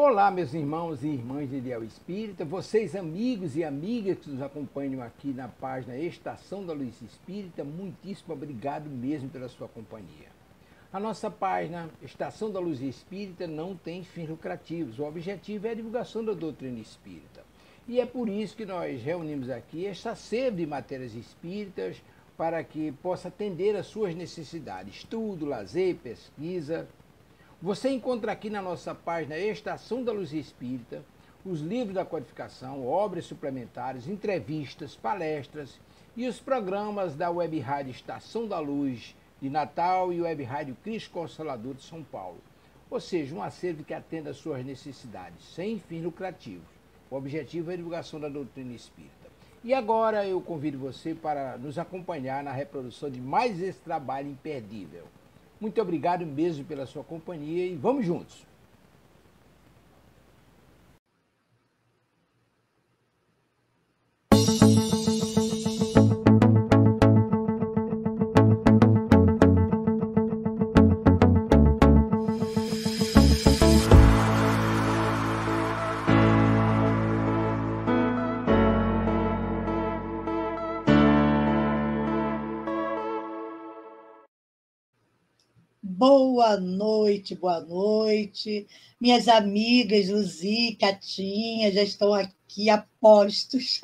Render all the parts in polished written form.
Olá, meus irmãos e irmãs de Ideal Espírita, vocês amigos e amigas que nos acompanham aqui na página Estação da Luz Espírita, muitíssimo obrigado mesmo pela sua companhia. A nossa página Estação da Luz Espírita não tem fins lucrativos, o objetivo é a divulgação da doutrina espírita. E é por isso que nós reunimos aqui esta sede de matérias espíritas para que possa atender às suas necessidades, estudo, lazer, pesquisa. Você encontra aqui na nossa página Estação da Luz Espírita os livros da codificação, obras suplementares, entrevistas, palestras e os programas da Web Rádio Estação da Luz de Natal e Web Rádio Cristo Consolador de São Paulo. Ou seja, um acervo que atenda às suas necessidades, sem fins lucrativos. O objetivo é a divulgação da doutrina espírita. E agora eu convido você para nos acompanhar na reprodução de mais esse trabalho imperdível. Muito obrigado mesmo pela sua companhia e vamos juntos! Boa noite. Minhas amigas Luzi e Catinha já estão aqui a postos.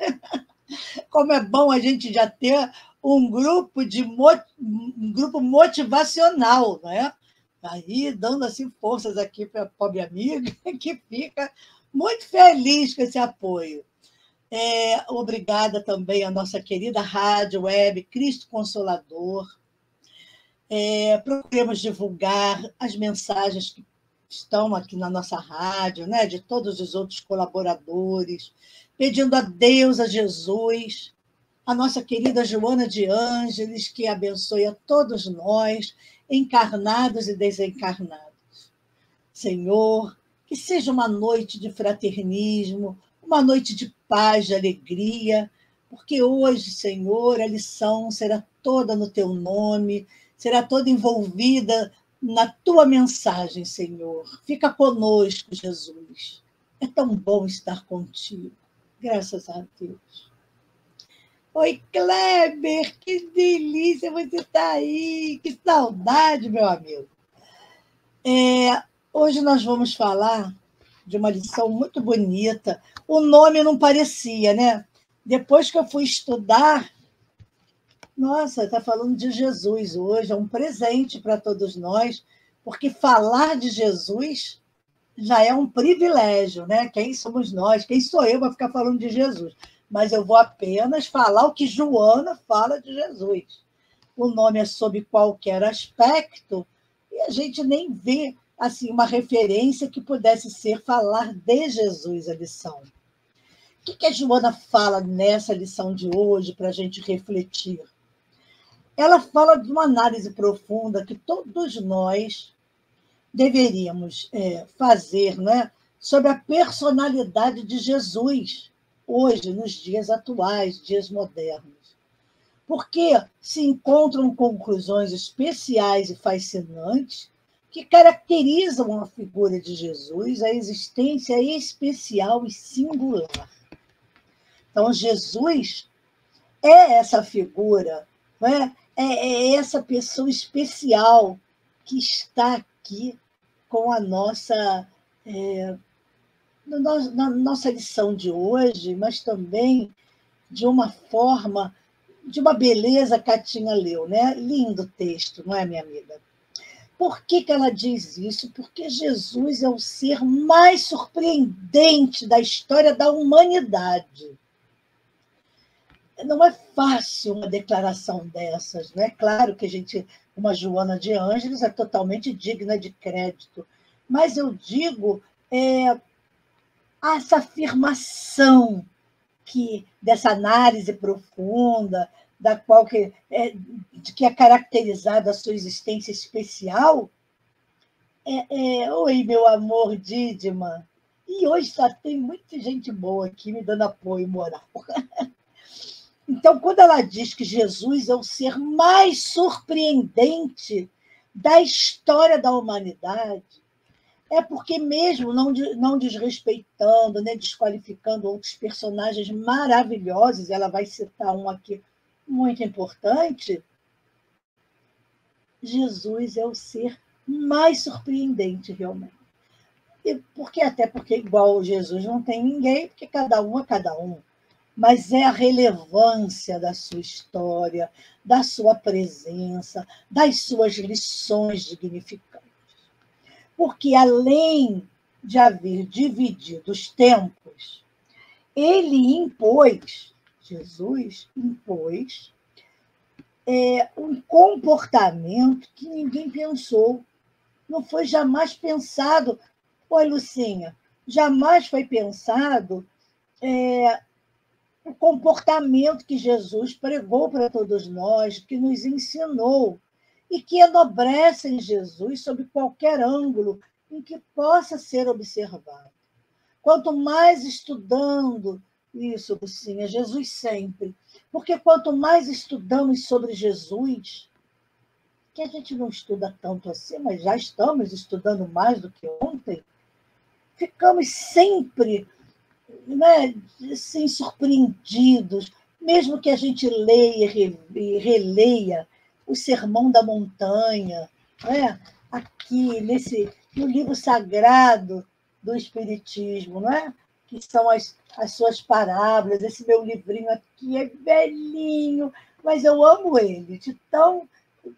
Como é bom a gente já ter um grupo motivacional, né? Aí, dando assim forças aqui para a pobre amiga, que fica muito feliz com esse apoio. Obrigada também à nossa querida rádio web Cristo Consolador. Procuremos divulgar as mensagens que estão aqui na nossa rádio, né, de todos os outros colaboradores, pedindo a Deus, a Jesus, a nossa querida Joana de Ângeles, que abençoe a todos nós, encarnados e desencarnados. Senhor, que seja uma noite de fraternismo, uma noite de paz, de alegria, porque hoje, Senhor, a lição será toda no Teu nome, será toda envolvida na Tua mensagem, Senhor. Fica conosco, Jesus. É tão bom estar contigo. Graças a Deus. Oi, Kleber, que delícia você estar aí. Que saudade, meu amigo. Hoje nós vamos falar de uma lição muito bonita. O nome não parecia, né? Depois que eu fui estudar, nossa, está falando de Jesus hoje, é um presente para todos nós, porque falar de Jesus já é um privilégio, né? Quem somos nós? Quem sou eu para ficar falando de Jesus? Mas eu vou apenas falar o que Joana fala de Jesus. O nome é sob qualquer aspecto, e a gente nem vê assim, uma referência que pudesse ser falar de Jesus, a lição. O que a Joana fala nessa lição de hoje para a gente refletir? Ela fala de uma análise profunda que todos nós deveríamos fazer, né, sobre a personalidade de Jesus, hoje, nos dias atuais, dias modernos. Porque se encontram conclusões especiais e fascinantes que caracterizam a figura de Jesus, a existência especial e singular. Então, Jesus é essa figura, né? É essa pessoa especial que está aqui com a nossa, na nossa lição de hoje, mas também de uma forma, de uma beleza. Catinha leu, né? Lindo texto, não é, minha amiga? Por que ela diz isso? Porque Jesus é o ser mais surpreendente da história da humanidade. Não é fácil uma declaração dessas, né? Claro que uma Joana de Ângeles é totalmente digna de crédito, mas eu digo essa afirmação dessa análise profunda, da qual que é caracterizada a sua existência especial. Oi, meu amor, Dídima. E hoje só tem muita gente boa aqui me dando apoio moral. Então, quando ela diz que Jesus é o ser mais surpreendente da história da humanidade, É porque mesmo não desrespeitando, né, desqualificando outros personagens maravilhosos, ela vai citar um aqui muito importante, Jesus é o ser mais surpreendente, realmente. Até porque igual Jesus não tem ninguém, porque cada um é cada um. Mas é a relevância da sua história, da sua presença, das suas lições dignificantes. Porque, além de haver dividido os tempos, Jesus impôs um comportamento que ninguém pensou. Não foi jamais pensado. Oi, Lucinha, jamais foi pensado o comportamento que Jesus pregou para todos nós, que nos ensinou, e que enobrece em Jesus sob qualquer ângulo em que possa ser observado. Quanto mais estudando isso, Lucinha, Jesus sempre, porque quanto mais estudamos sobre Jesus, que a gente não estuda tanto assim, mas já estamos estudando mais do que ontem, ficamos sempre, né, assim, surpreendidos, mesmo que a gente leia e releia o Sermão da Montanha, né, aqui no livro sagrado do Espiritismo, não é? Que são as suas parábolas. Esse meu livrinho aqui é velhinho, mas eu amo ele, de tão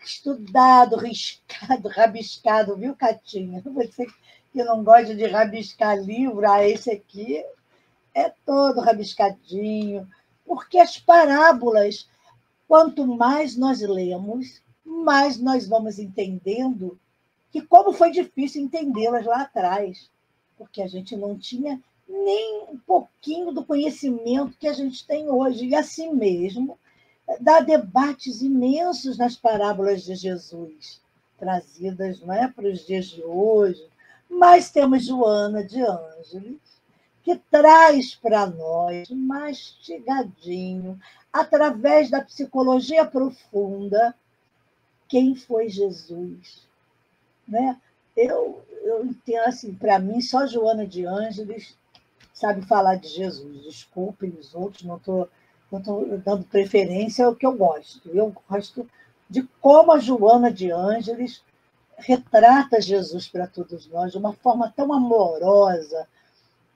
estudado, riscado, rabiscado, viu, Catinha? Você que não gosta de rabiscar livro, esse aqui é todo rabiscadinho, porque as parábolas, quanto mais nós lemos, mais nós vamos entendendo que como foi difícil entendê-las lá atrás, porque a gente não tinha nem um pouquinho do conhecimento que a gente tem hoje. E assim mesmo, dá debates imensos nas parábolas de Jesus, trazidas, não é, para os dias de hoje. Mas temos Joana de Ângeles, que traz para nós, mastigadinho, através da psicologia profunda, quem foi Jesus. Né? Eu entendo assim, para mim, só Joana de Ângeles sabe falar de Jesus. Desculpem os outros, não estou dando preferência ao que eu gosto. Eu gosto de como a Joana de Ângeles retrata Jesus para todos nós de uma forma tão amorosa,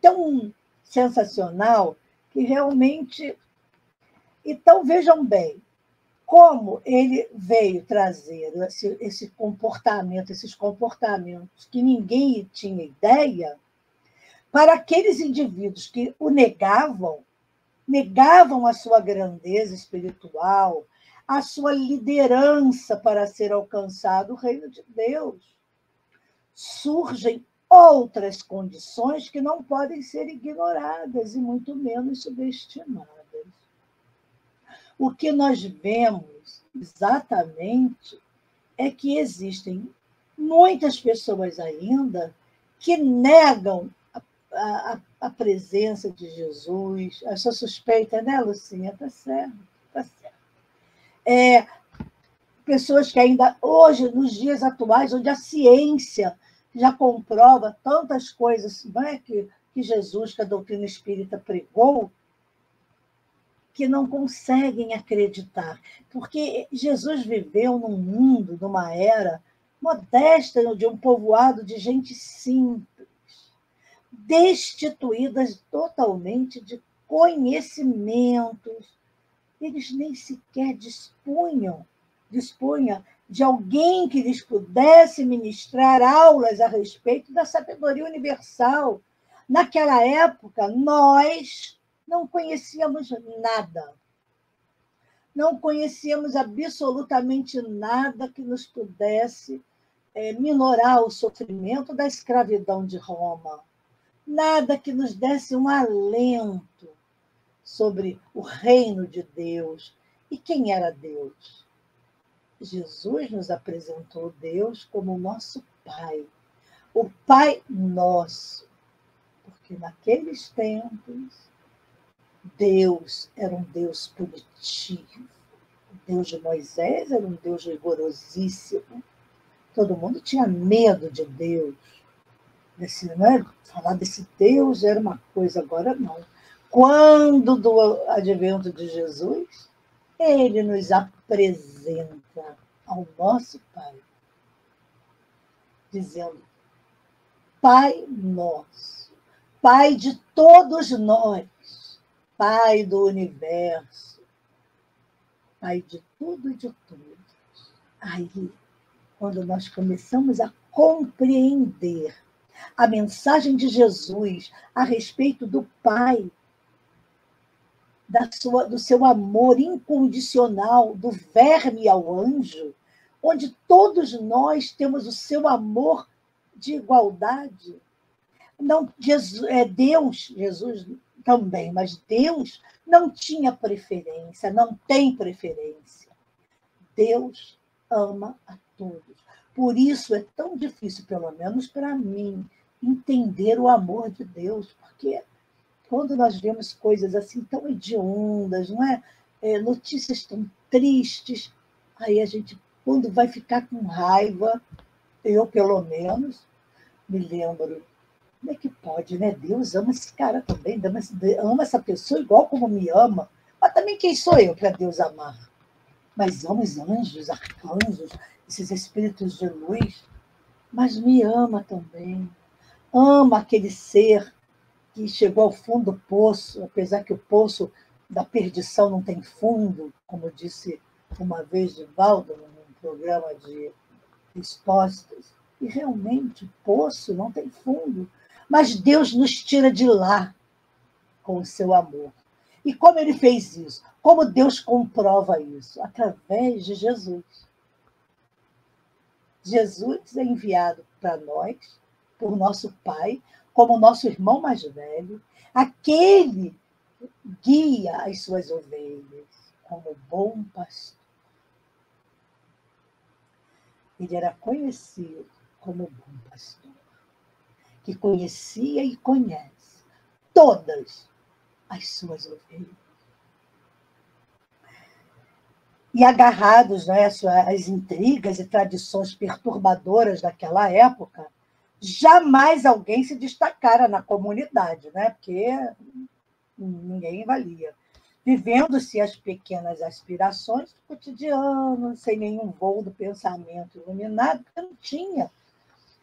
tão sensacional, que realmente. Então, vejam bem, como ele veio trazer esse comportamento, esses comportamentos que ninguém tinha ideia, para aqueles indivíduos que o negavam a sua grandeza espiritual, a sua liderança para ser alcançado o reino de Deus. Surgem outras condições que não podem ser ignoradas e muito menos subestimadas. O que nós vemos exatamente é que existem muitas pessoas ainda que negam a presença de Jesus. A sua suspeita, né, Lucinha? Está certo, está certo. Pessoas que ainda hoje, nos dias atuais, onde a ciência já comprova tantas coisas, não é, que Jesus, que a doutrina espírita pregou, que não conseguem acreditar. Porque Jesus viveu num mundo, numa era modesta, de um povoado de gente simples, destituídas totalmente de conhecimentos. Eles nem sequer dispunha de alguém que lhes pudesse ministrar aulas a respeito da sabedoria universal. Naquela época, nós não conhecíamos nada. Não conhecíamos absolutamente nada que nos pudesse minorar o sofrimento da escravidão de Roma. Nada que nos desse um alento sobre o reino de Deus. E quem era Deus? Jesus nos apresentou Deus como o nosso Pai, o Pai nosso, porque naqueles tempos Deus era um Deus punitivo. O Deus de Moisés era um Deus rigorosíssimo. Todo mundo tinha medo de Deus. né? Falar desse Deus era uma coisa, agora não. Quando do advento de Jesus, ele nos apresenta ao nosso Pai, dizendo: Pai nosso, Pai de todos nós, Pai do universo, Pai de tudo e de todos. Aí, quando nós começamos a compreender a mensagem de Jesus a respeito do Pai, do seu amor incondicional, do verme ao anjo, onde todos nós temos o seu amor de igualdade. Não, Jesus também, mas Deus não tinha preferência, não tem preferência. Deus ama a todos. Por isso é tão difícil, pelo menos para mim, entender o amor de Deus, porque quando nós vemos coisas assim tão hediondas, não é? Notícias tão tristes, aí a gente, quando vai ficar com raiva, eu, pelo menos, me lembro, como é que pode, né? Deus ama esse cara também, ama essa pessoa igual como me ama, mas também quem sou eu para Deus amar? Mas ama os anjos, arcanjos, esses espíritos de luz, mas me ama também. Ama aquele ser que chegou ao fundo do poço, apesar que o poço da perdição não tem fundo, como disse uma vez Divaldo, num programa de respostas, e realmente o poço não tem fundo, mas Deus nos tira de lá com o seu amor. E como ele fez isso? Como Deus comprova isso? Através de Jesus. Jesus é enviado para nós, por nosso Pai, como nosso irmão mais velho, aquele guia as suas ovelhas como bom pastor. Ele era conhecido como bom pastor, que conhecia e conhece todas as suas ovelhas. E agarrados, né, às intrigas e tradições perturbadoras daquela época, jamais alguém se destacara na comunidade, né? Porque ninguém valia. Vivendo-se as pequenas aspirações do cotidiano, sem nenhum voo do pensamento iluminado, porque não tinha.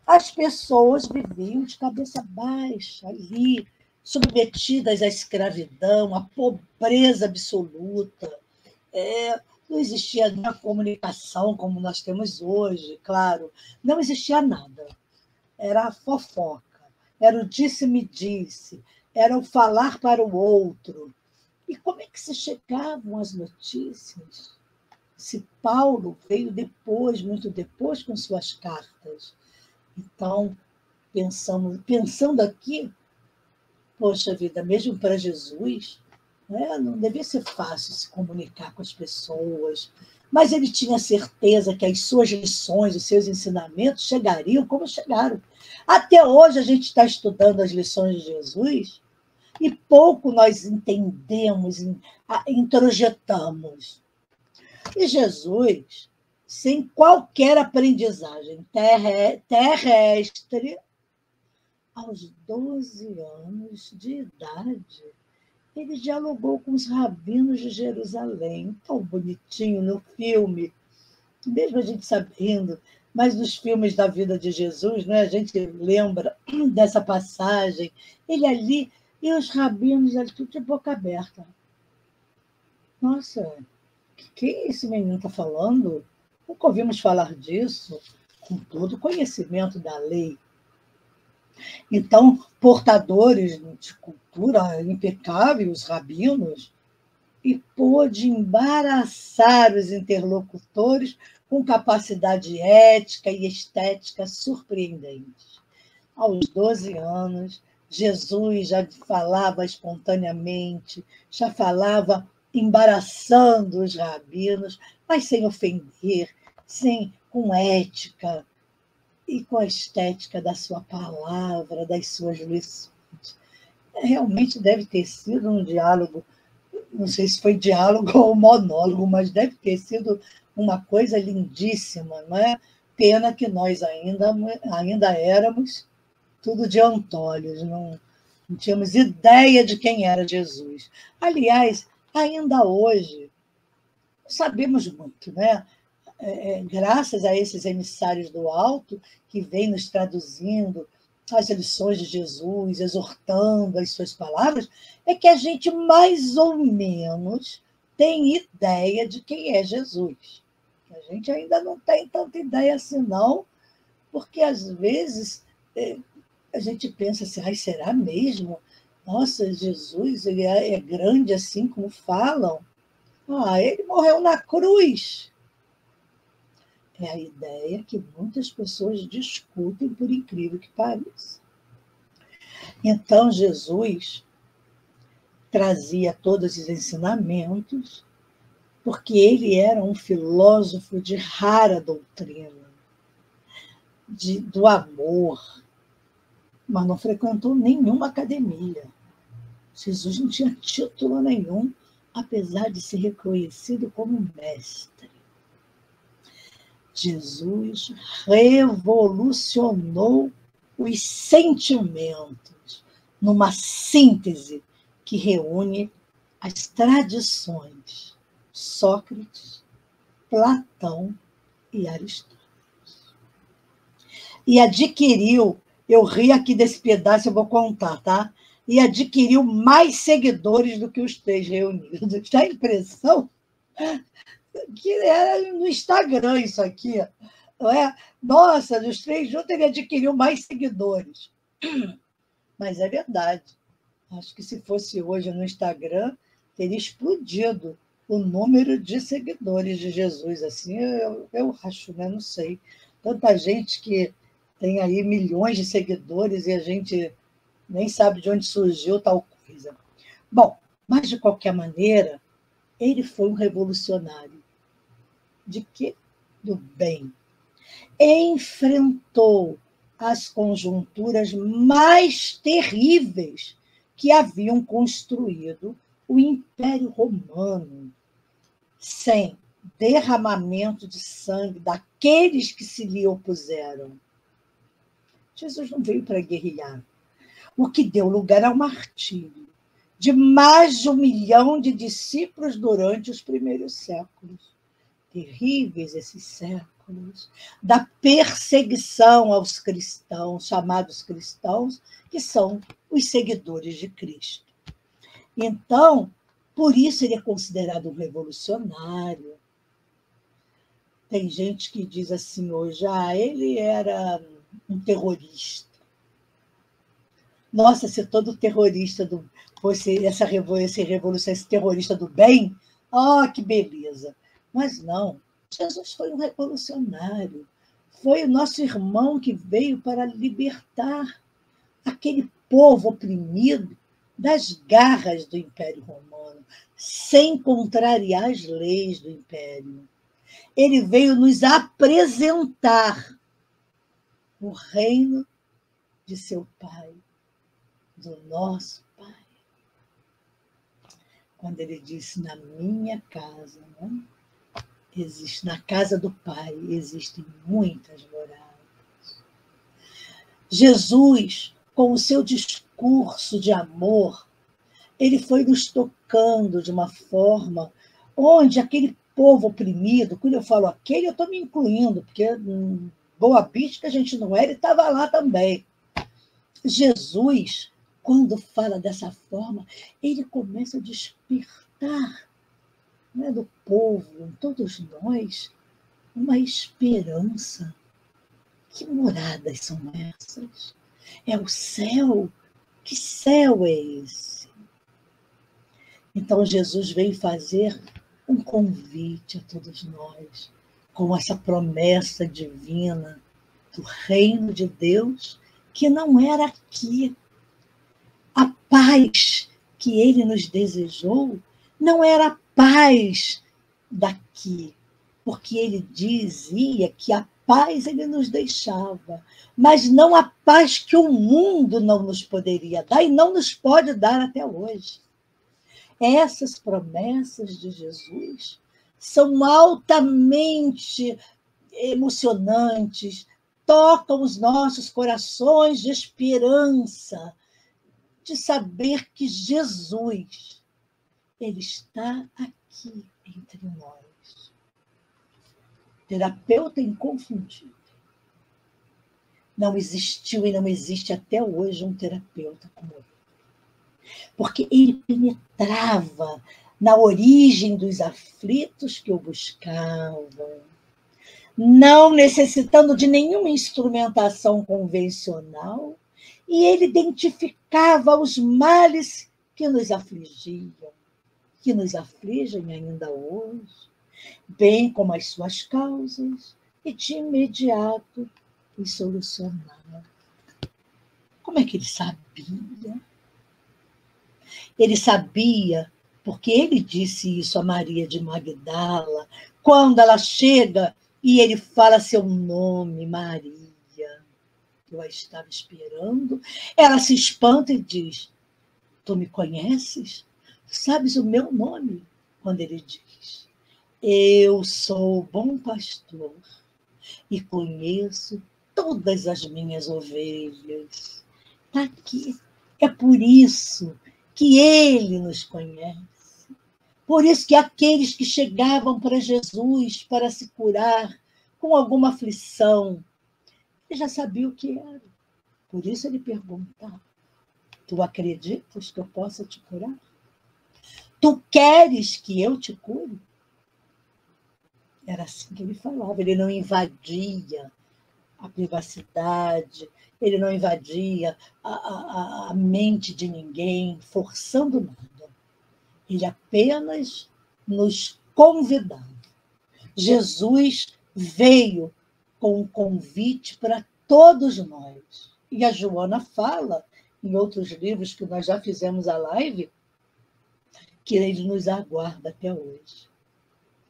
As pessoas viviam de cabeça baixa, ali, submetidas à escravidão, à pobreza absoluta. Não existia a comunicação como nós temos hoje, claro. Não existia nada. Era a fofoca, era o disse-me-disse, era o falar para o outro. E como é que se chegavam as notícias? Se Paulo veio depois, muito depois, com suas cartas. Então, pensando aqui, poxa vida, mesmo para Jesus, né, não devia ser fácil se comunicar com as pessoas, mas ele tinha certeza que as suas lições, os seus ensinamentos chegariam como chegaram. Até hoje a gente está estudando as lições de Jesus e pouco nós entendemos, introjetamos. E Jesus, sem qualquer aprendizagem terrestre, aos 12 anos de idade, ele dialogou com os rabinos de Jerusalém, tão bonitinho no filme, mesmo a gente sabendo, mas nos filmes da vida de Jesus, né, a gente lembra dessa passagem, ele ali, e os rabinos ali, tudo de boca aberta. Nossa, o que esse menino está falando? Nunca ouvimos falar disso, com todo o conhecimento da lei. Então, portadores de cultura impecável, os rabinos, e pôde embaraçar os interlocutores com capacidade ética e estética surpreendentes. Aos 12 anos, Jesus já falava espontaneamente, já falava embaraçando os rabinos, mas sem ofender, com ética e com a estética da sua palavra, das suas lições. Realmente deve ter sido um diálogo, não sei se foi diálogo ou monólogo, mas deve ter sido uma coisa lindíssima, não é? Pena que nós ainda éramos tudo de Antônios, não tínhamos ideia de quem era Jesus. Aliás, ainda hoje, não sabemos muito, né? Graças a esses emissários do alto que vêm nos traduzindo as lições de Jesus, exortando as suas palavras, é que a gente mais ou menos tem ideia de quem é Jesus. A gente ainda não tem tanta ideia assim, não, porque às vezes a gente pensa assim, ai, será mesmo? Nossa, Jesus, ele é grande assim como falam? Ah, ele morreu na cruz. É a ideia que muitas pessoas discutem, por incrível que pareça. Então, Jesus trazia todos os ensinamentos, porque ele era um filósofo de rara doutrina, do amor, mas não frequentou nenhuma academia. Jesus não tinha título nenhum, apesar de ser reconhecido como mestre. Jesus revolucionou os sentimentos numa síntese que reúne as tradições Sócrates, Platão e Aristóteles. E adquiriu, eu ri aqui desse pedaço, eu vou contar, tá? E adquiriu mais seguidores do que os três reunidos. Dá a impressão que era no Instagram isso aqui, não é? Nossa, dos três juntos ele adquiriu mais seguidores. Mas é verdade. Acho que se fosse hoje no Instagram, teria explodido o número de seguidores de Jesus. Assim, eu acho, né? Não sei. Tanta gente que tem aí milhões de seguidores e a gente nem sabe de onde surgiu tal coisa. Bom, mas de qualquer maneira, ele foi um revolucionário. De quê? Do bem. Enfrentou as conjunturas mais terríveis que haviam construído o Império Romano, sem derramamento de sangue daqueles que se lhe opuseram. Jesus não veio para guerrear, o que deu lugar ao martírio de mais de 1 milhão de discípulos durante os primeiros séculos. Terríveis esses séculos, da perseguição aos cristãos, chamados cristãos, que são os seguidores de Cristo. Então, por isso ele é considerado um revolucionário. Tem gente que diz assim hoje, ele era um terrorista. Nossa, se todo terrorista fosse essa revolução, esse terrorista do bem, que beleza. Mas não, Jesus foi um revolucionário, foi o nosso irmão que veio para libertar aquele povo oprimido das garras do Império Romano, sem contrariar as leis do Império. Ele veio nos apresentar o reino de seu Pai, do nosso Pai. Quando ele disse, na minha casa, né? Na casa do Pai existem muitas moradas. Jesus, com o seu discurso de amor, ele foi nos tocando de uma forma onde aquele povo oprimido, quando eu falo aquele, eu estou me incluindo, porque Boa Vista que a gente não era e estava lá também. Jesus, quando fala dessa forma, ele começa a despertar, né, do povo, em todos nós, uma esperança. Que moradas são essas? É o céu? Que céu é esse? Então, Jesus veio fazer um convite a todos nós, com essa promessa divina do reino de Deus, que não era aqui. A paz que ele nos desejou não era a paz daqui, porque ele dizia que a paz ele nos deixava, mas não a paz que o mundo não nos poderia dar e não nos pode dar até hoje. Essas promessas de Jesus são altamente emocionantes, tocam os nossos corações de esperança, de saber que Jesus, ele está aqui entre nós. Terapeuta inconfundível. Não existiu e não existe até hoje um terapeuta como ele. Porque ele penetrava na origem dos aflitos que o buscavam, não necessitando de nenhuma instrumentação convencional, e ele identificava os males que nos afligiam, que nos afligem ainda hoje, bem como as suas causas, e de imediato os solucionava. Como é que ele sabia? Ele sabia, porque ele disse isso a Maria de Magdala, quando ela chega e ele fala seu nome, Maria. Eu a estava esperando. Ela se espanta e diz, tu me conheces? Sabes o meu nome? Quando ele diz, eu sou o bom pastor e conheço todas as minhas ovelhas. Está aqui. É por isso que ele nos conhece. Por isso que aqueles que chegavam para Jesus para se curar com alguma aflição, ele já sabia o que era. Por isso ele perguntava, tu acreditas que eu possa te curar? Tu queres que eu te cure? Era assim que ele falava, ele não invadia a privacidade, ele não invadia a mente de ninguém, forçando nada. Ele apenas nos convidava. Jesus veio com um convite para todos nós. E a Joana fala, em outros livros que nós já fizemos a live, que ele nos aguarda até hoje.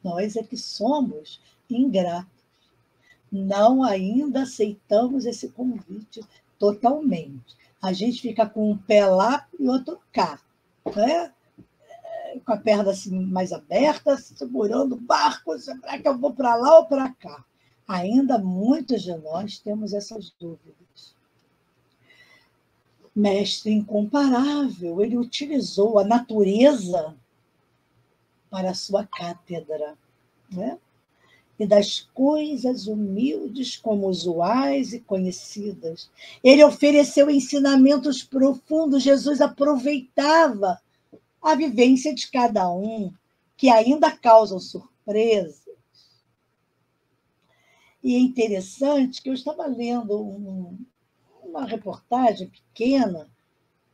Nós é que somos ingratos. Não ainda aceitamos esse convite totalmente. A gente fica com um pé lá e outro cá, né? Com a perna assim, mais aberta, segurando o barco, será que eu vou para lá ou para cá? Ainda muitos de nós temos essas dúvidas. Mestre incomparável, ele utilizou a natureza para a sua cátedra, né? E das coisas humildes como usuais e conhecidas. Ele ofereceu ensinamentos profundos, Jesus aproveitava a vivência de cada um, que ainda causam surpresas. E é interessante que eu estava lendo uma reportagem pequena,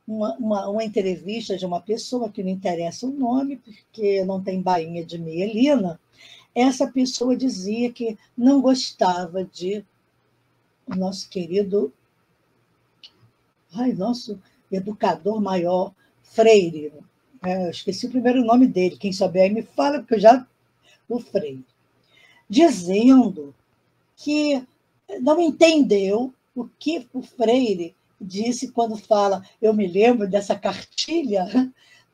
uma entrevista de uma pessoa que não interessa o nome, porque não tem bainha de mielina. Essa pessoa dizia que não gostava de o nosso querido, nosso educador maior, Freire. Eu esqueci o primeiro nome dele, quem souber aí me fala, porque eu já... O Freire. Dizendo que não entendeu o que o Freire disse quando fala, eu me lembro dessa cartilha.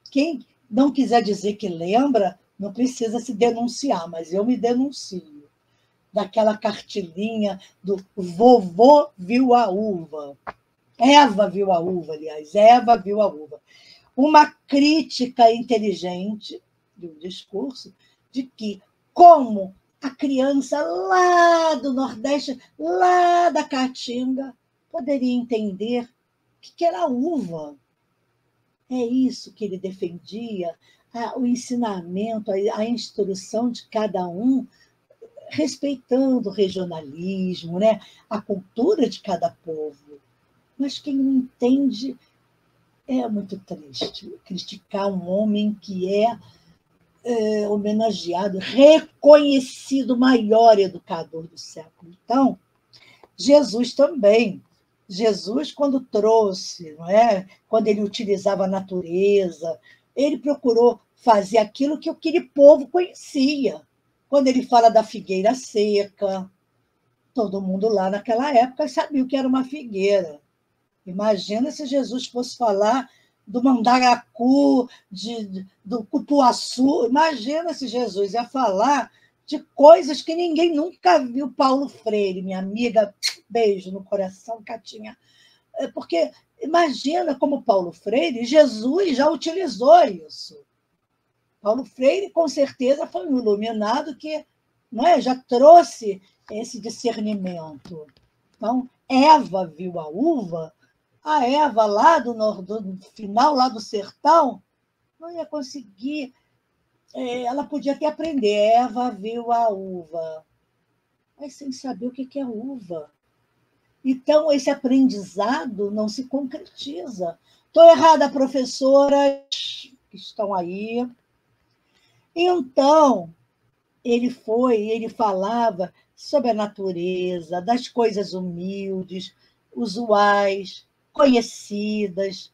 Quem não quiser dizer que lembra, não precisa se denunciar, mas eu me denuncio. Daquela cartilinha do vovô viu a uva. Eva viu a uva, aliás, Eva viu a uva. Uma crítica inteligente do discurso de que, como a criança lá do Nordeste, lá da Caatinga, poderia entender o que era uva. É isso que ele defendia, o ensinamento, a instrução de cada um, respeitando o regionalismo, né? A cultura de cada povo. Mas quem não entende é muito triste. Criticar um homem que é homenageado, reconhecido, o maior educador do século. Então, Jesus também. Jesus, quando trouxe, não é? Quando ele utilizava a natureza, ele procurou fazer aquilo que aquele povo conhecia. Quando ele fala da figueira seca, todo mundo lá naquela época sabia o que era uma figueira. Imagina se Jesus fosse falar do mandaracu, do cupuaçu. Imagina se Jesus ia falar de coisas que ninguém nunca viu. Paulo Freire, minha amiga, beijo no coração, Catinha. Porque imagina como Paulo Freire, Jesus já utilizou isso. Paulo Freire, com certeza, foi um iluminado que, não é, já trouxe esse discernimento. Então, Eva viu a Eva lá do final, lá do sertão, não ia conseguir. Ela podia até aprender. Eva viu a uva, mas sem saber o que é uva. Então, esse aprendizado não se concretiza. Estou errada, professoras que estão aí. Então, ele falava sobre a natureza, das coisas humildes, usuais, conhecidas.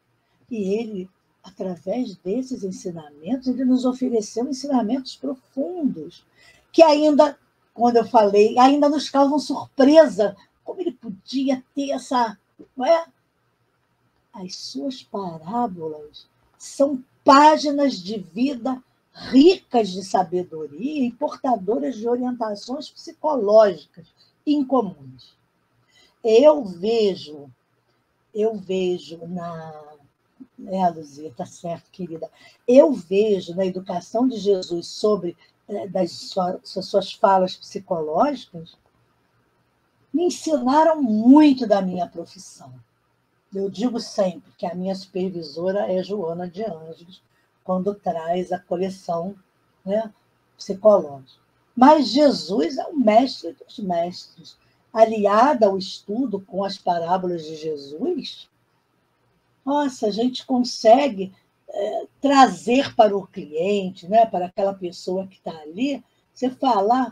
E ele, através desses ensinamentos, ele nos ofereceu ensinamentos profundos, que ainda, quando eu falei, ainda nos causam surpresa. Como ele podia ter essa... Não é? As suas parábolas são páginas de vida ricas de sabedoria e portadoras de orientações psicológicas incomuns. Eu vejo Luzia, está certo, querida. Eu vejo na educação de Jesus sobre das suas falas psicológicas, me ensinaram muito da minha profissão. Eu digo sempre que a minha supervisora é Joana de Ângeles, quando traz a coleção, né, psicológica. Mas Jesus é o mestre dos mestres. Aliada ao estudo com as parábolas de Jesus, nossa, a gente consegue trazer para o cliente, né, para aquela pessoa que está ali, você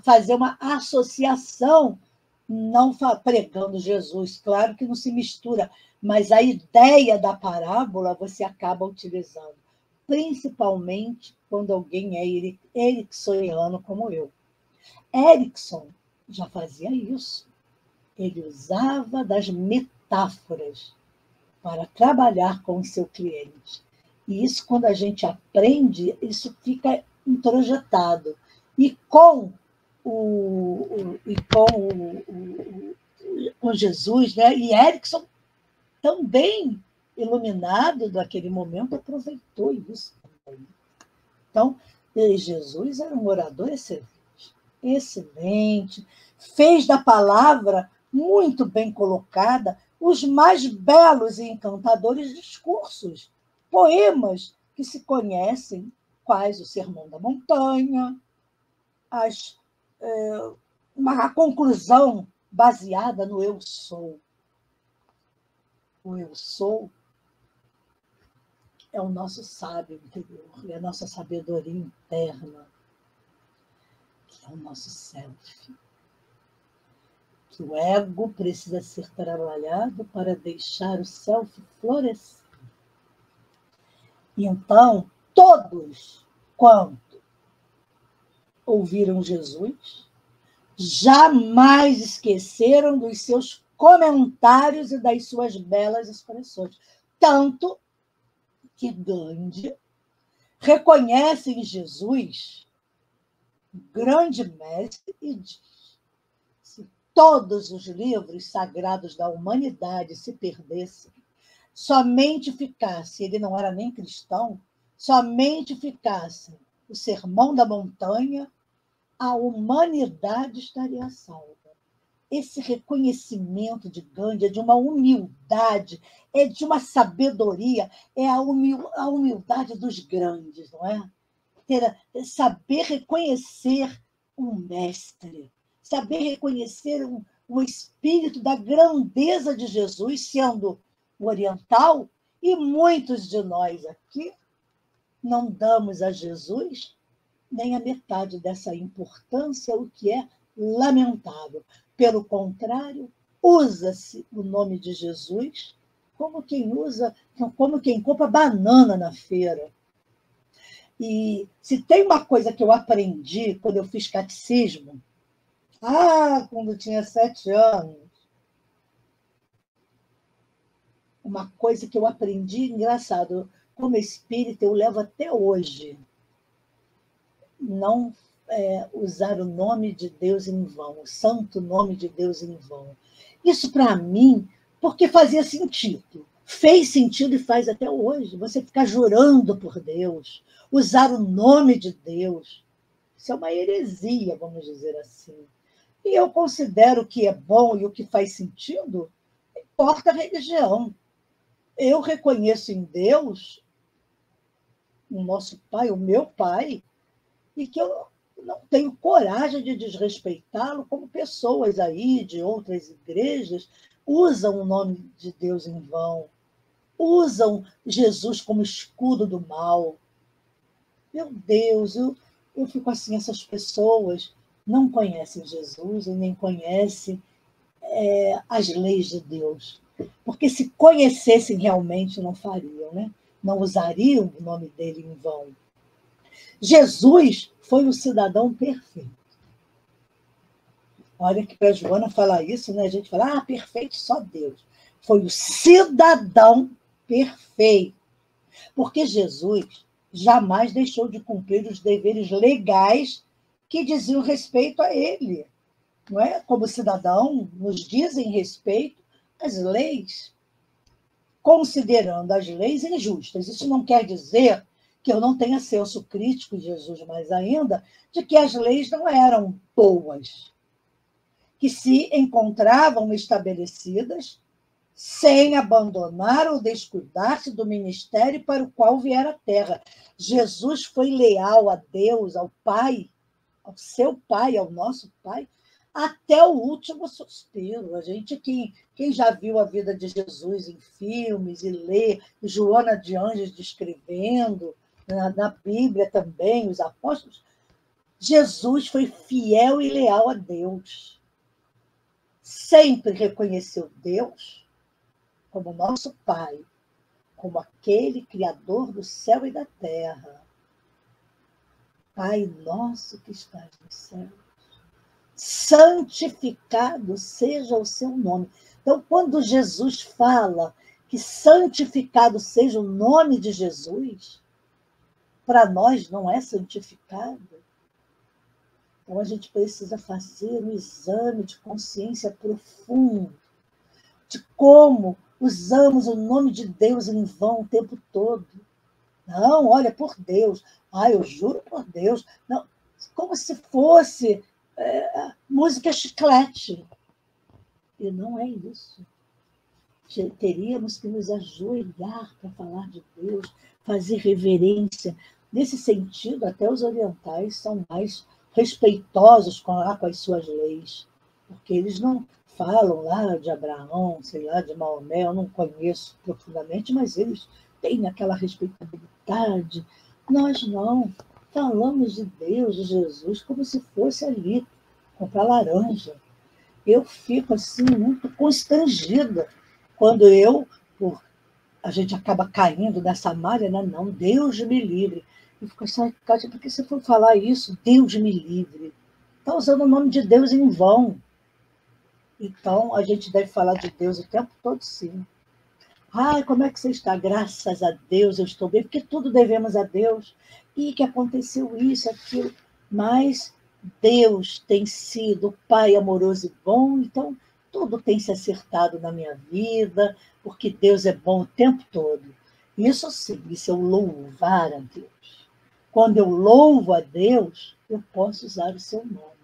fazer uma associação, não pregando Jesus, claro que não se mistura, mas a ideia da parábola você acaba utilizando, principalmente quando alguém é ericksoniano como eu. Erickson já fazia isso. Ele usava das metáforas para trabalhar com o seu cliente. E isso, quando a gente aprende, isso fica introjetado. E com com Jesus, né? E Erickson, também iluminado daquele momento, aproveitou isso também. Então, Jesus era um orador excelente, fez da palavra muito bem colocada os mais belos e encantadores discursos, poemas que se conhecem, quais o Sermão da Montanha, uma conclusão baseada no eu sou. O eu sou é o nosso sábio interior, é a nossa sabedoria interna, que é o nosso self. Que o ego precisa ser trabalhado para deixar o self florescer. E então, todos quanto ouviram Jesus, jamais esqueceram dos seus comentários e das suas belas expressões. Tanto que Gandhi reconhece em Jesus grande mestre e diz: se todos os livros sagrados da humanidade se perdessem, somente ficasse, ele não era nem cristão, somente ficasse o Sermão da Montanha, a humanidade estaria salva. Esse reconhecimento de Gandhi é de uma humildade, é de uma sabedoria, é a humildade dos grandes, não é? Saber reconhecer um mestre, saber reconhecer o espírito da grandeza de Jesus, sendo o oriental, e muitos de nós aqui não damos a Jesus nem a metade dessa importância, o que é lamentável. Pelo contrário, usa-se o nome de Jesus como quem compra banana na feira. E se tem uma coisa que eu aprendi quando eu fiz catecismo, quando eu tinha 7 anos, uma coisa que eu aprendi, engraçado, como espírita eu levo até hoje. Não usar o nome de Deus em vão, o santo nome de Deus em vão. Isso, para mim, porque fazia sentido. Fez sentido e faz até hoje. Você ficar jurando por Deus, usar o nome de Deus. Isso é uma heresia, vamos dizer assim. E eu considero o que é bom e o que faz sentido, não importa a religião. Eu reconheço em Deus o nosso Pai, o meu Pai, e que eu não tenho coragem de desrespeitá-lo, como pessoas aí de outras igrejas usam o nome de Deus em vão, usam Jesus como escudo do mal. Meu Deus, eu fico assim, essas pessoas não conhecem Jesus e nem conhecem as leis de Deus. Porque se conhecessem realmente, não fariam, né? Não usariam o nome dele em vão. Jesus foi o cidadão perfeito. Olha que para a Joana falar isso, né? A gente fala, perfeito só Deus. Foi o cidadão perfeito. Porque Jesus jamais deixou de cumprir os deveres legais que diziam respeito a ele. Não é? Como cidadão, nos dizem respeito às leis, considerando as leis injustas. Isso não quer dizer que eu não tenha senso crítico, Jesus mais ainda, de que as leis não eram boas, que se encontravam estabelecidas sem abandonar ou descuidar-se do ministério para o qual viera à terra. Jesus foi leal a Deus, ao Pai, ao seu Pai, ao nosso Pai, até o último suspiro. A gente, quem já viu a vida de Jesus em filmes e lê Joana de Anjos descrevendo, na Bíblia também, os apóstolos, Jesus foi fiel e leal a Deus. Sempre reconheceu Deus como nosso Pai, como aquele Criador do céu e da terra. Pai nosso que estás no céu, santificado seja o seu nome. Então, quando Jesus fala que santificado seja o nome de Jesus, para nós não é santificado. Então, a gente precisa fazer um exame de consciência profundo de como usamos o nome de Deus em vão o tempo todo. Não, olha, por Deus. Eu juro por Deus. Não, como se fosse música chiclete. E não é isso. Teríamos que nos ajoelhar para falar de Deus, fazer reverência. Nesse sentido, até os orientais são mais respeitosos com as suas leis, porque eles não falam lá de Abraão, sei lá, de Maomé, eu não conheço profundamente, mas eles têm aquela respeitabilidade. Nós não. Falamos de Deus, de Jesus, como se fosse ali, comprar laranja. Eu fico assim, muito constrangida quando a gente acaba caindo nessa malha, né? Não, Deus me livre. Eu fico assim, Kátia, por que você foi falar isso? Deus me livre. Está usando o nome de Deus em vão. Então, a gente deve falar de Deus o tempo todo, sim. Como é que você está? Graças a Deus, eu estou bem, porque tudo devemos a Deus. E que aconteceu isso, aquilo. Mas Deus tem sido Pai amoroso e bom, então tudo tem se acertado na minha vida, porque Deus é bom o tempo todo. Isso sim, isso eu louvar a Deus. Quando eu louvo a Deus, eu posso usar o seu nome.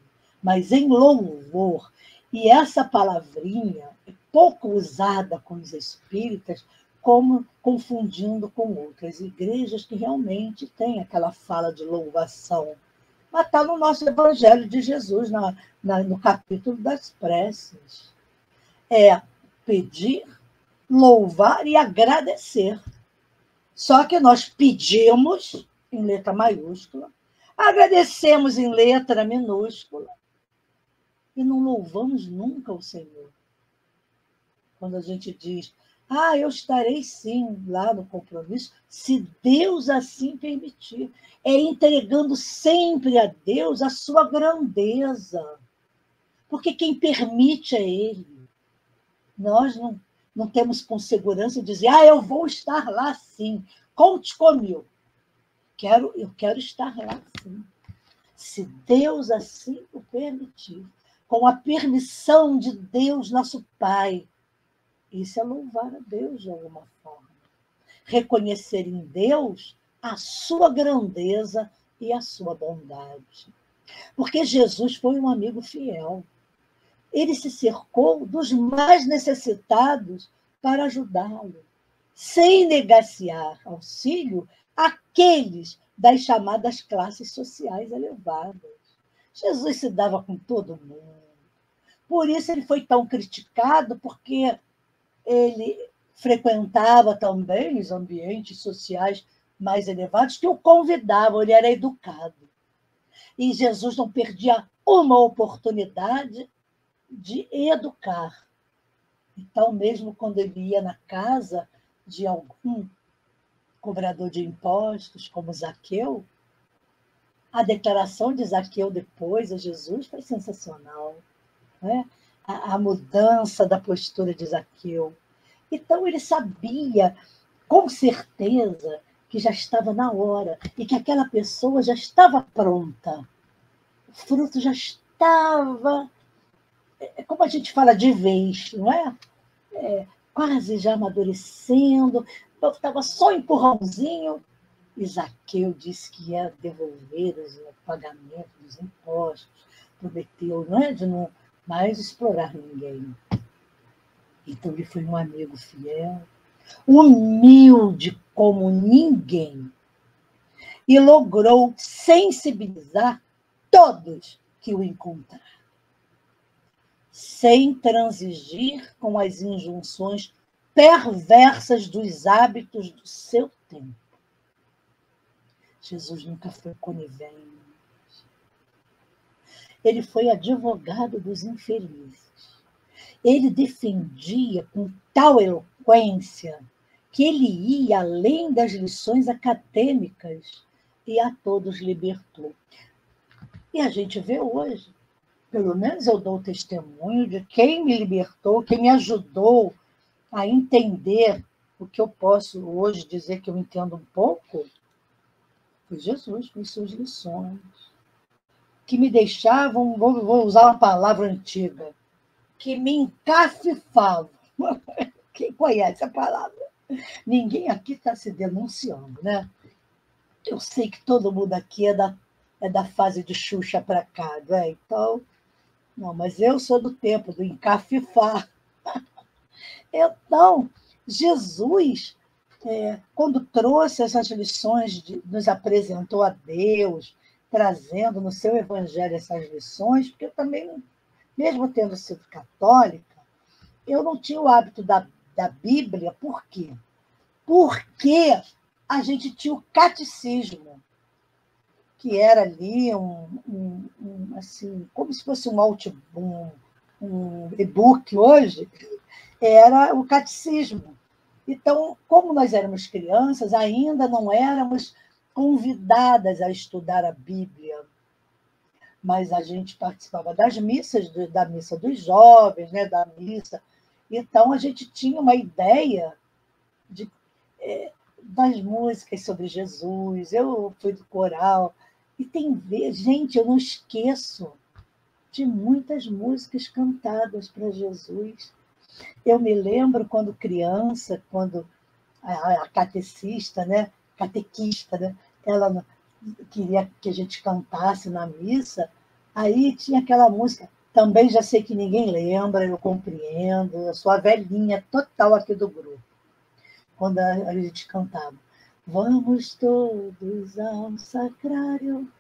Mas em louvor, e essa palavrinha é pouco usada com os espíritas, como confundindo com outras igrejas que realmente têm aquela fala de louvação. Mas está no nosso Evangelho de Jesus, no capítulo das preces. É pedir, louvar e agradecer. Só que nós pedimos em letra maiúscula, agradecemos em letra minúscula e não louvamos nunca o Senhor. Quando a gente diz, eu estarei sim lá no compromisso, se Deus assim permitir. É entregando sempre a Deus a sua grandeza. Porque quem permite é Ele. Nós não temos com segurança de dizer, eu vou estar lá sim, conte comigo. Eu quero estar lá sim. se Deus assim o permitir, com a permissão de Deus, nosso Pai. Isso é louvar a Deus de alguma forma. Reconhecer em Deus a sua grandeza e a sua bondade. Porque Jesus foi um amigo fiel. Ele se cercou dos mais necessitados para ajudá-lo, sem negaciar auxílio àqueles das chamadas classes sociais elevadas. Jesus se dava com todo mundo. Por isso ele foi tão criticado, porque ele frequentava também os ambientes sociais mais elevados que o convidavam, ele era educado. E Jesus não perdia uma oportunidade de educar. Então, mesmo quando ele ia na casa de algum cobrador de impostos, como Zaqueu, a declaração de Zaqueu depois a Jesus foi sensacional, né? A mudança da postura de Zaqueu. Então, ele sabia, com certeza, que já estava na hora e que aquela pessoa já estava pronta. O fruto já estava, como a gente fala, de vez, não é? Quase já amadurecendo, estava só um empurrãozinho. E Zaqueu disse que ia devolver o pagamento dos impostos, prometeu, não é? De não mais explorar ninguém. Então, ele foi um amigo fiel, humilde como ninguém, e logrou sensibilizar todos que o encontraram, sem transigir com as injunções perversas dos hábitos do seu tempo. Jesus nunca foi conivente. Ele foi advogado dos infelizes. Ele defendia com tal eloquência que ele ia além das lições acadêmicas e a todos libertou. E a gente vê hoje, pelo menos eu dou testemunho de quem me libertou, quem me ajudou a entender o que eu posso hoje dizer que eu entendo um pouco, foi Jesus com suas lições, que me deixavam, vou usar uma palavra antiga, que me encafifavam. Quem conhece a palavra? Ninguém aqui está se denunciando, né? Eu sei que todo mundo aqui é da fase de Xuxa para cá, né? Então, não, mas eu sou do tempo do encafifar. Então, Jesus, quando trouxe essas lições, nos apresentou a Deus, trazendo no seu evangelho essas lições, porque eu também, mesmo tendo sido católica, eu não tinha o hábito da Bíblia. Por quê? Porque a gente tinha o catecismo, que era ali assim, como se fosse um e-book hoje, era o catecismo. Então, como nós éramos crianças, ainda não éramos convidadas a estudar a Bíblia, mas a gente participava das missas, da missa dos jovens, né, da missa. Então, a gente tinha uma ideia das músicas sobre Jesus. Eu fui do coral. E gente, eu não esqueço de muitas músicas cantadas para Jesus. Eu me lembro quando criança, quando a catequista, né, ela queria que a gente cantasse na missa, aí tinha aquela música, também já sei que ninguém lembra, eu compreendo, eu sou a velhinha total aqui do grupo, quando a gente cantava. Vamos todos ao sacrário,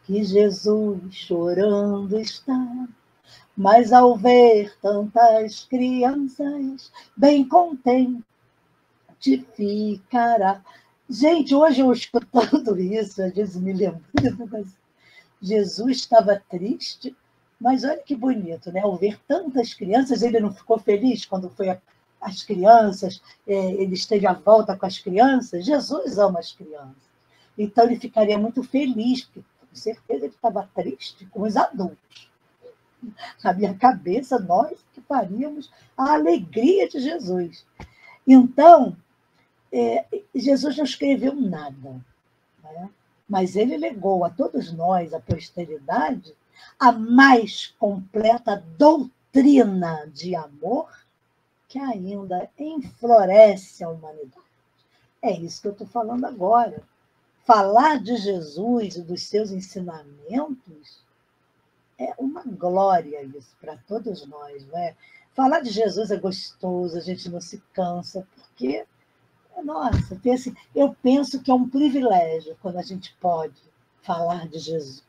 que Jesus chorando está, mas ao ver tantas crianças, bem contente ficará. Gente, hoje eu escutando isso, às vezes me lembrando, mas Jesus estava triste, mas olha que bonito, né? Ao ver tantas crianças, ele não ficou feliz quando foi as crianças, ele esteve à volta com as crianças. Jesus ama as crianças. Então, ele ficaria muito feliz, porque com certeza ele estava triste com os adultos. Na minha cabeça, nós que faríamos a alegria de Jesus. Então, Jesus não escreveu nada, né? mas ele legou a todos nós, a posteridade, a mais completa doutrina de amor que ainda enfloresce a humanidade. É isso que eu estou falando agora. Falar de Jesus e dos seus ensinamentos é uma glória isso para todos nós, não é? Falar de Jesus é gostoso, a gente não se cansa, porque, nossa, eu penso que é um privilégio quando a gente pode falar de Jesus.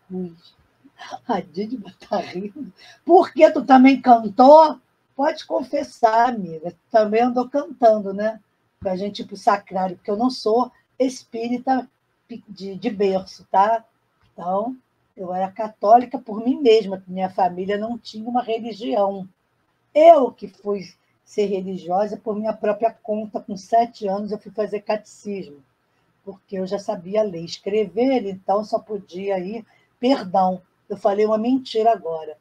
A Dídima está rindo. Porque tu também cantou? Pode confessar, amiga. Também andou cantando, né? Para a gente ir para o sacrário, porque eu não sou espírita de berço, tá? Então, eu era católica por mim mesma, porque minha família não tinha uma religião. Eu que fui ser religiosa por minha própria conta, com 7 anos eu fui fazer catecismo, porque eu já sabia ler e escrever, então só podia ir. Perdão, eu falei uma mentira agora.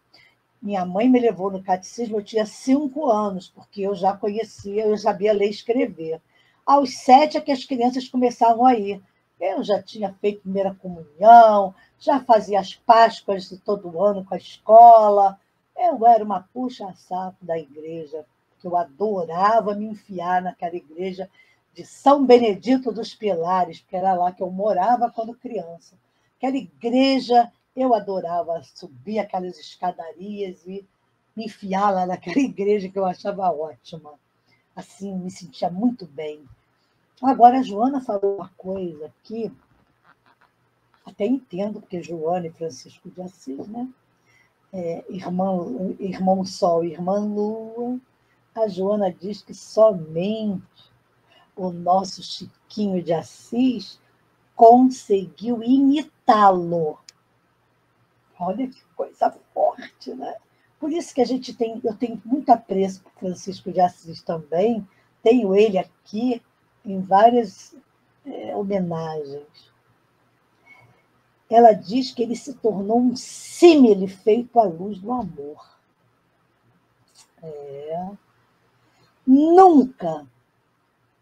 Minha mãe me levou no catecismo, eu tinha 5 anos, porque eu já conhecia, eu sabia ler e escrever. Aos 7 é que as crianças começavam a ir. Eu já tinha feito primeira comunhão, já fazia as Páscoas de todo ano com a escola. Eu era uma puxa-saco da igreja, porque eu adorava me enfiar naquela igreja de São Benedito dos Pilares, porque era lá que eu morava quando criança. Aquela igreja, eu adorava subir aquelas escadarias e me enfiar lá naquela igreja que eu achava ótima. Assim, me sentia muito bem. Agora, a Joana falou uma coisa que até entendo, porque Joana e Francisco de Assis, né? Irmão Sol, Irmã Lua. A Joana diz que somente o nosso Chiquinho de Assis conseguiu imitá-lo. Olha que coisa forte, né? Por isso que eu tenho muito apreço por Francisco de Assis também. Tenho ele aqui em várias homenagens. Ela diz que ele se tornou um símile feito à luz do amor. Nunca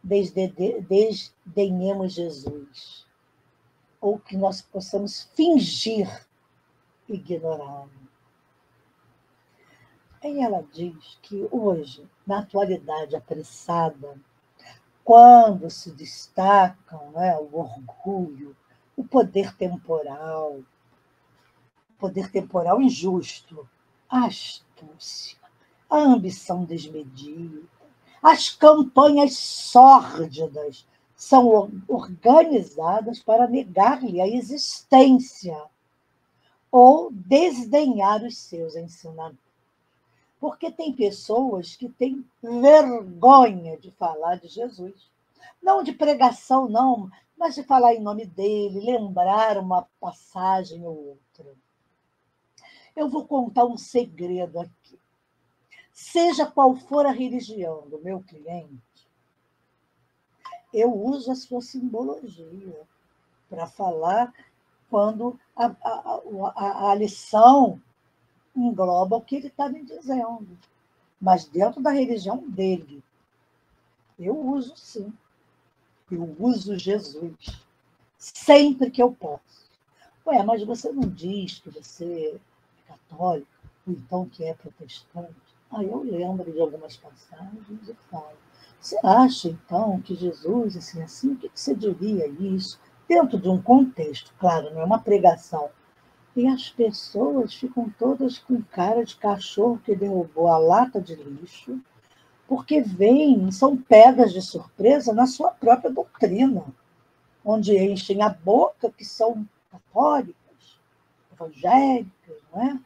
desdenhemos Jesus, ou que nós possamos fingir ignorá-lo. Aí ela diz que hoje, na atualidade apressada, quando se destacam, né, o orgulho, o poder temporal injusto, a astúcia, a ambição desmedida, as campanhas sórdidas são organizadas para negar-lhe a existência ou desdenhar os seus ensinamentos. Porque tem pessoas que têm vergonha de falar de Jesus. Não de pregação, não, mas de falar em nome dele, lembrar uma passagem ou outra. Eu vou contar um segredo aqui. Seja qual for a religião do meu cliente, eu uso a sua simbologia para falar quando a lição engloba o que ele está me dizendo. Mas dentro da religião dele, eu uso sim. Eu uso Jesus sempre que eu posso. Ué, mas você não diz que você é católico, ou então que é protestante? Aí eu lembro de algumas passagens e falo. Você acha, então, que Jesus, assim, o que você diria isso? Dentro de um contexto, claro, não é uma pregação. E as pessoas ficam todas com cara de cachorro que derrubou a lata de lixo, porque são pegas de surpresa na sua própria doutrina, onde enchem a boca que são católicas, evangélicas, não é?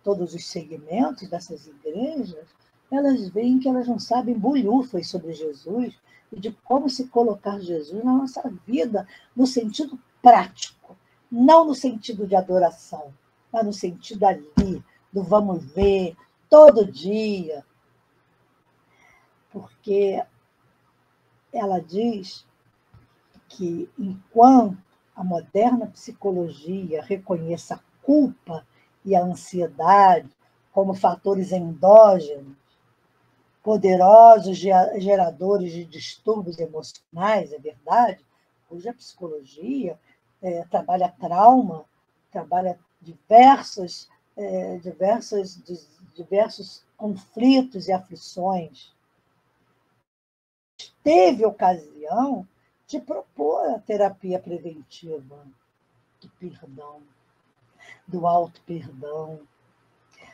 Todos os segmentos dessas igrejas, elas veem que elas não sabem bolhufas sobre Jesus e de como se colocar Jesus na nossa vida, no sentido prático, não no sentido de adoração, mas no sentido ali, do vamos ver, todo dia. Porque ela diz que enquanto a moderna psicologia reconheça a culpa e a ansiedade como fatores endógenos, poderosos geradores de distúrbios emocionais, é verdade, hoje a psicologia trabalha trauma, trabalha diversos conflitos e aflições. Teve ocasião de propor a terapia preventiva do perdão, do auto-perdão,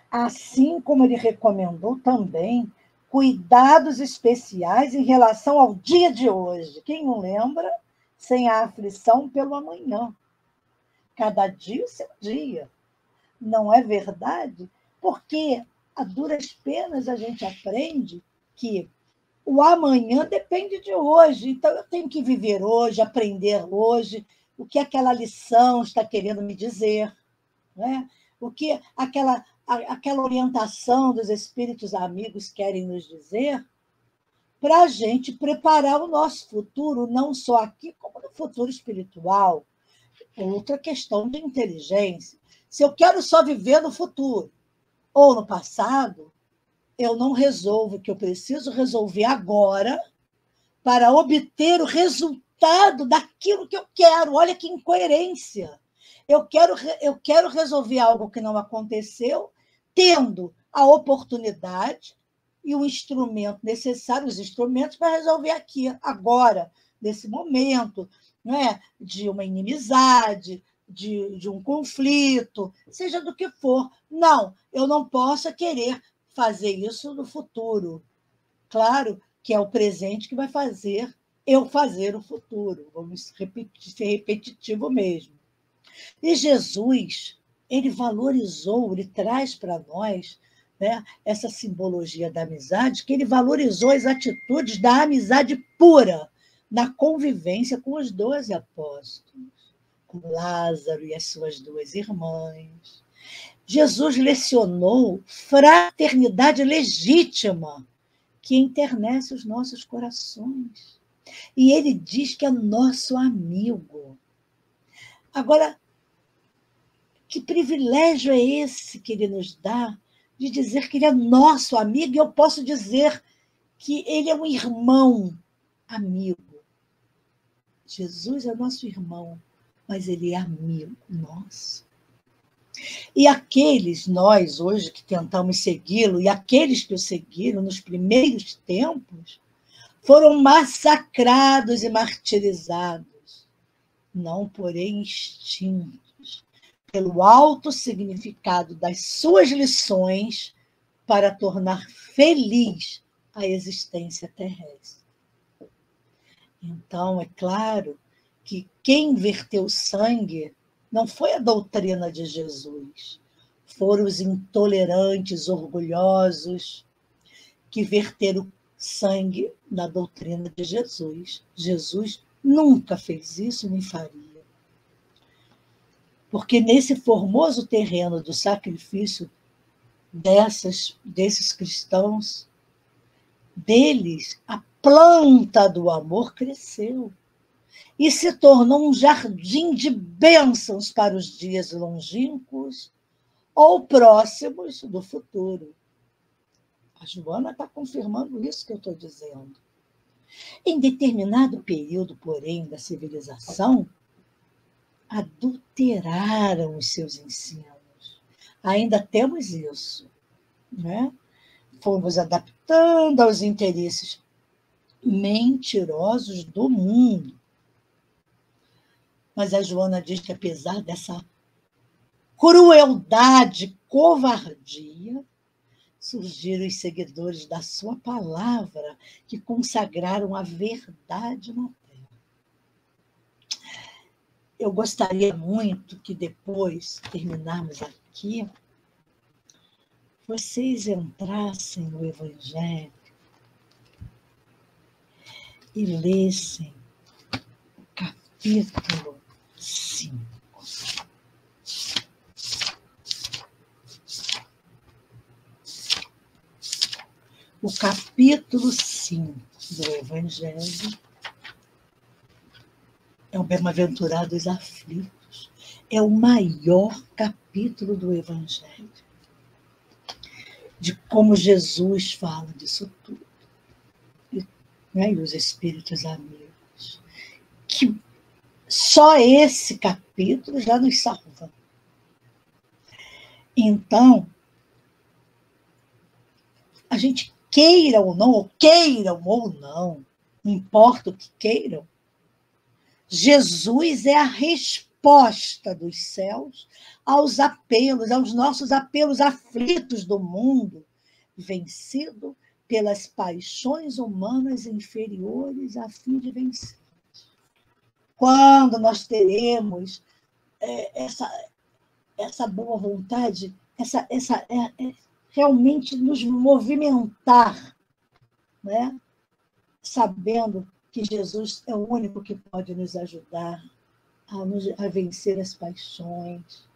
assim como ele recomendou também cuidados especiais em relação ao dia de hoje. Quem não lembra? Sem a aflição pelo amanhã. Cada dia o seu dia. Não é verdade? Porque a duras penas a gente aprende que o amanhã depende de hoje. Então, eu tenho que viver hoje, aprender hoje o que aquela lição está querendo me dizer, né? O que aquela orientação dos espíritos amigos querem nos dizer, para a gente preparar o nosso futuro, não só aqui, como no futuro espiritual. Outra questão de inteligência. Se eu quero só viver no futuro ou no passado, eu não resolvo o que eu preciso resolver agora para obter o resultado daquilo que eu quero. Olha que incoerência. Eu quero resolver algo que não aconteceu, tendo a oportunidade e o instrumento necessário, os instrumentos para resolver aqui, agora, nesse momento, não é? De uma inimizade, de um conflito, seja do que for. Não, eu não posso querer fazer isso no futuro. Claro que é o presente que vai fazer eu fazer o futuro. Vamos ser repetitivo mesmo. E Jesus, ele valorizou, ele traz para nós, né, essa simbologia da amizade, que ele valorizou as atitudes da amizade pura na convivência com os 12 apóstolos, com Lázaro e as suas 2 irmãs. Jesus lecionou fraternidade legítima, que enternece os nossos corações. E ele diz que é nosso amigo. Agora, que privilégio é esse que ele nos dá de dizer que ele é nosso amigo, e eu posso dizer que ele é um irmão amigo. Jesus é nosso irmão, mas ele é amigo nosso. E aqueles, nós hoje que tentamos segui-lo, e aqueles que o seguiram nos primeiros tempos, foram massacrados e martirizados, não porém extintos, pelo alto significado das suas lições para tornar feliz a existência terrestre. Então, é claro que quem verteu sangue não foi a doutrina de Jesus, foram os intolerantes, orgulhosos, que verteram sangue na doutrina de Jesus. Jesus nunca fez isso, nem faria. Porque nesse formoso terreno do sacrifício desses cristãos, deles, a planta do amor cresceu e se tornou um jardim de bênçãos para os dias longínquos ou próximos do futuro. A Joana está confirmando isso que eu estou dizendo. Em determinado período, porém, da civilização, adulteraram os seus ensinos. Ainda temos isso, né? Fomos adaptando aos interesses mentirosos do mundo. Mas a Joana diz que, apesar dessa crueldade, covardia, surgiram os seguidores da sua palavra, que consagraram a verdade na terra. Eu gostaria muito que depois, terminarmos aqui, vocês entrassem no Evangelho e lessem o capítulo 5. O capítulo 5 do Evangelho é o Bem-aventurados aflitos. É o maior capítulo do Evangelho. De como Jesus fala disso tudo. E os espíritos amigos. Que Só esse capítulo já nos salva. Então, a gente queiram ou não importa o que queiram, Jesus é a resposta dos céus aos nossos apelos aflitos do mundo, vencido pelas paixões humanas inferiores a fim de vencer. Quando nós teremos essa boa vontade, realmente nos movimentar, né? Sabendo que Jesus é o único que pode nos ajudar a vencer as paixões,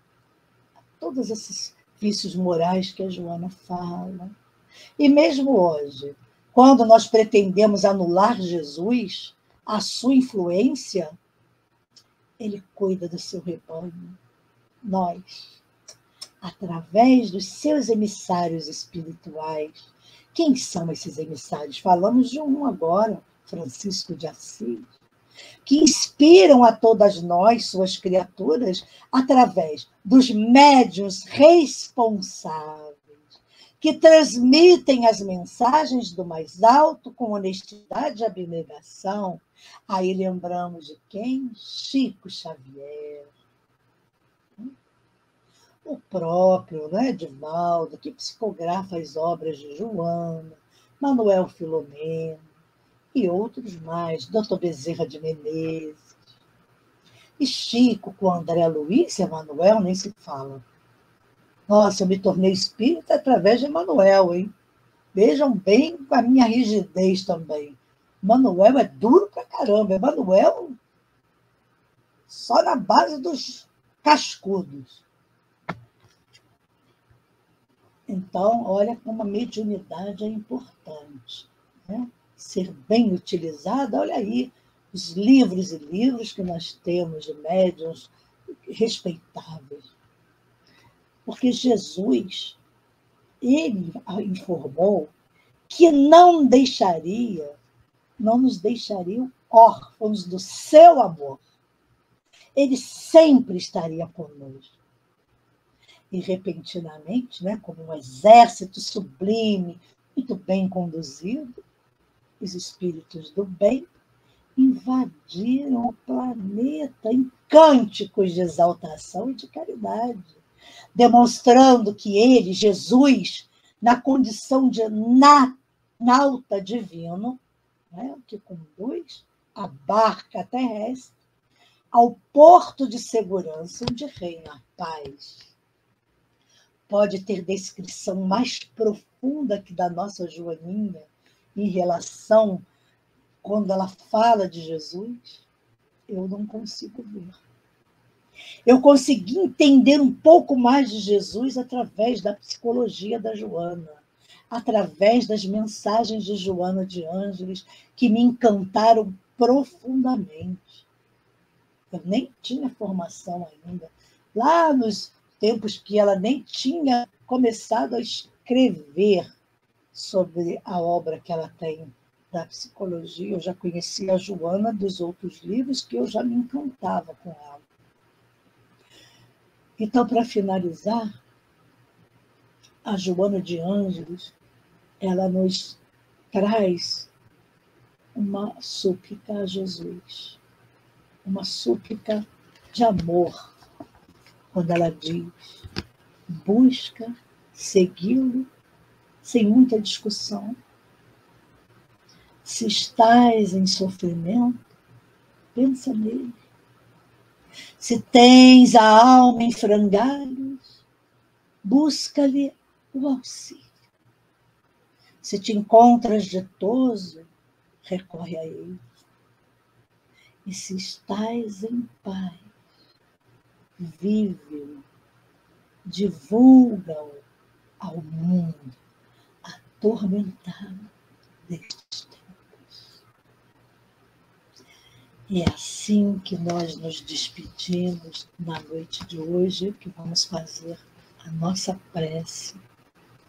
todos esses vícios morais que a Joana fala. E mesmo hoje, quando nós pretendemos anular Jesus, a sua influência, ele cuida do seu rebanho. Nós, através dos seus emissários espirituais. Quem são esses emissários? Falamos de um agora, Francisco de Assis, que inspiram a todas nós, suas criaturas, através dos médiuns responsáveis, que transmitem as mensagens do mais alto com honestidade e abnegação. Aí lembramos de quem? Chico Xavier. O próprio, né, Divaldo, que psicografa as obras de Joana, Manuel Filomeno e outros mais, Dr. Bezerra de Menezes. E Chico com André Luiz e Emanuel nem se fala. Nossa, eu me tornei espírita através de Emanuel, hein? Vejam bem a minha rigidez também. Emanuel é duro pra caramba. Emanuel só na base dos cascudos. Então, olha como a mediunidade é importante, né? Ser bem utilizada. Olha aí os livros e livros que nós temos de médiuns respeitáveis. Porque Jesus, ele informou que não nos deixaria órfãos do seu amor. Ele sempre estaria conosco. E repentinamente, né, como um exército sublime, muito bem conduzido, os espíritos do bem invadiram o planeta em cânticos de exaltação e de caridade, demonstrando que ele, Jesus, na condição de nauta divino, né, que conduz a barca terrestre ao porto de segurança onde reina a paz. Pode ter descrição mais profunda que da nossa Joaninha em relação quando ela fala de Jesus? Eu não consigo ver. Eu consegui entender um pouco mais de Jesus através da psicologia da Joana, através das mensagens de Joana de Ângeles, que me encantaram profundamente. Eu nem tinha formação ainda. Lá nos tempos que ela nem tinha começado a escrever sobre a obra que ela tem da psicologia, eu já conhecia a Joana dos outros livros, que eu já me encantava com ela. Então, para finalizar, a Joana de Ângeles, ela nos traz uma súplica a Jesus, uma súplica de amor, quando ela diz: busca segui-lo sem muita discussão. Se estás em sofrimento, pensa nele. Se tens a alma em frangalhos, busca-lhe o auxílio. Se te encontras ditoso, recorre a ele. E se estás em paz, vive-o, divulga-o ao mundo atormentado destes tempos. E é assim que nós nos despedimos na noite de hoje, que vamos fazer a nossa prece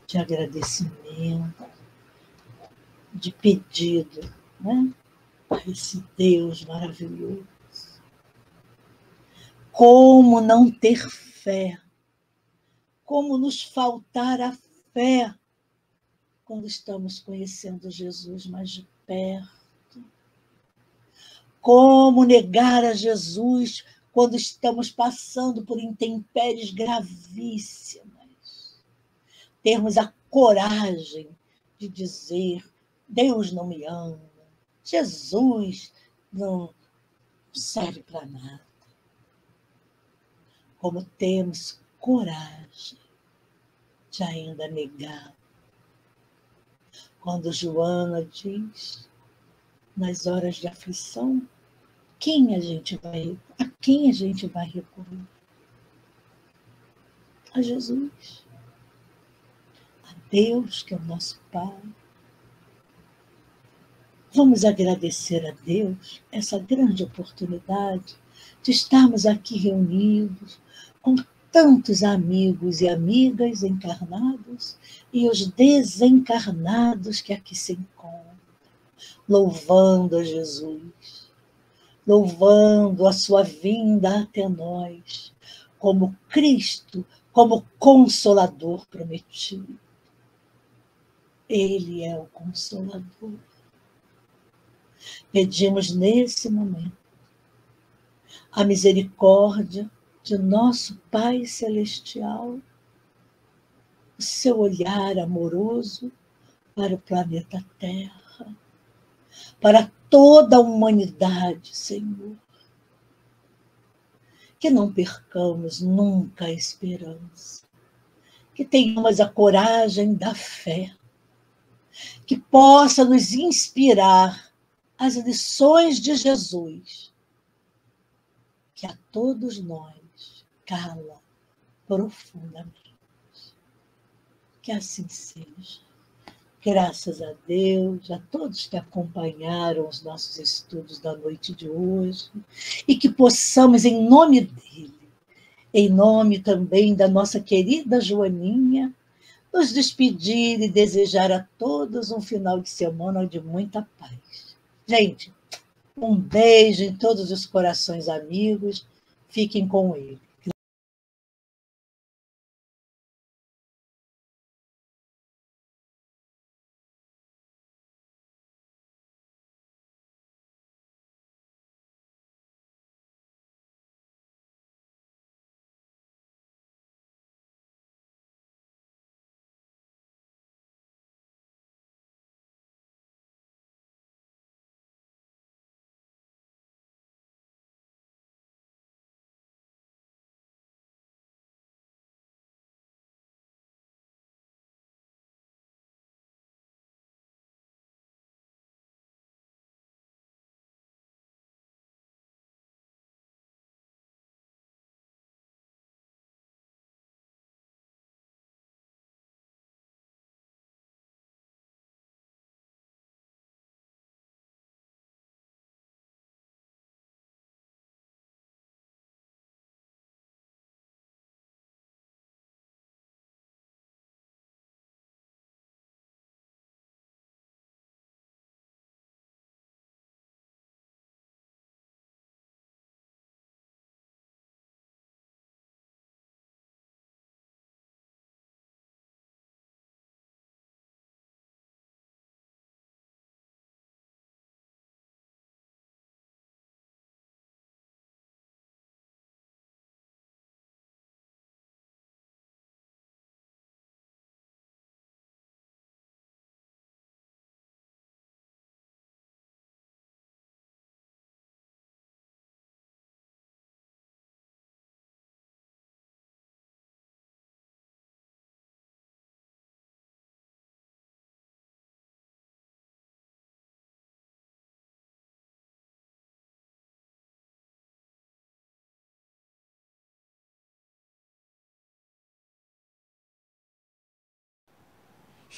de agradecimento, de pedido, né, a esse Deus maravilhoso, Como não ter fé? Como nos faltar a fé quando estamos conhecendo Jesus mais de perto? Como negar a Jesus quando estamos passando por intempéries gravíssimas? Termos a coragem de dizer: Deus não me ama, Jesus não serve para nada. Como temos coragem de ainda negar. Quando Joana diz, nas horas de aflição, a quem a gente vai recorrer? A Jesus, a Deus, que é o nosso Pai. Vamos agradecer a Deus essa grande oportunidade de estarmos aqui reunidos com tantos amigos e amigas encarnados e os desencarnados que aqui se encontram, louvando a Jesus, louvando a sua vinda até nós, como Cristo, como Consolador prometido. Ele é o Consolador. Pedimos nesse momento a misericórdia de nosso Pai Celestial, o seu olhar amoroso para o planeta Terra, para toda a humanidade, Senhor. Que não percamos nunca a esperança, que tenhamos a coragem da fé, que possa nos inspirar as lições de Jesus, que a todos nós cala profundamente. Que assim seja. Graças a Deus, a todos que acompanharam os nossos estudos da noite de hoje, e que possamos, em nome dele, em nome também da nossa querida Joaninha, nos despedir e desejar a todos um final de semana de muita paz. Gente, um beijo em todos os corações amigos. Fiquem com ele.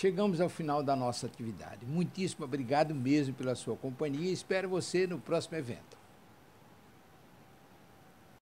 Chegamos ao final da nossa atividade. Muitíssimo obrigado mesmo pela sua companhia e espero você no próximo evento.